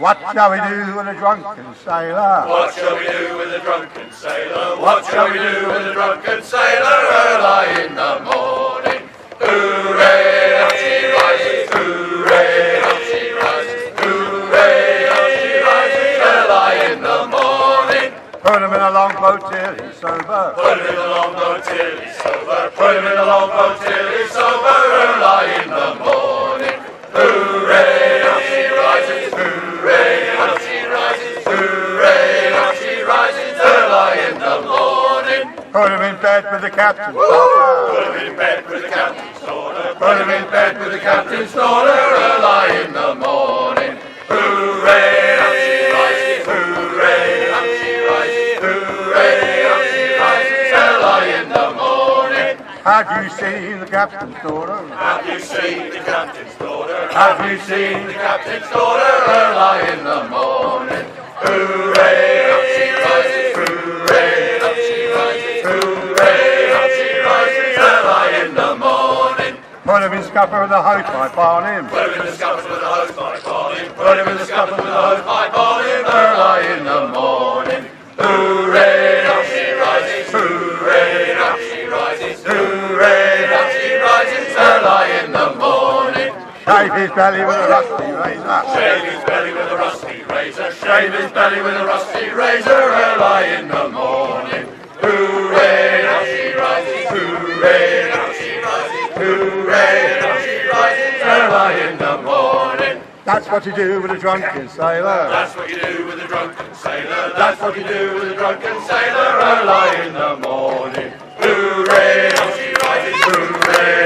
What shall we do with a drunken sailor? What shall we do with a drunken sailor? What shall we do with a drunken sailor early in the morning? Hooray, up she rises, hooray, up she rises, hooray, up she rises early in the morning. Put him in a long boat till he's sober. Put him in the long boat till he's sober. Put him in the long boat till he's sober early in the morning. Hooray, up she rises, hooray, up she rises, hooray, up she rises early in the morning. Put him in bed with the captain's Put daughter. him in bed with the captain's daughter. Put him in bed with the captain's daughter early in the morning. Hooray, up she rises, hooray, up she rises, hooray, up she rises early in the morning. Have you seen the captain's daughter? Have you seen the captain's daughter? Have you seen the captain's daughter early in the morning? Hooray, up she rises, hooray, up she rises, hooray, up she rises early in the morning. Put him in scupper with a hosepipe on him. Put him in the scupper with a hosepipe on him. Put him in the scupper with a hosepipe on him early in the morning. Hooray, up she rises, hooray, up she rises, hooray, up she rises early in the morning. Shave his belly with a rusty razor. Shave his belly with a rusty razor. Shave his belly with a rusty razor early in the morning. Hooray, up she rises, hooray, up she rises, hooray, up she rises early in the morning. That's what you do with a drunken sailor. That's what you do with a drunken sailor. That's what you do with a drunken sailor early in the morning. Hooray, up she rises, hooray,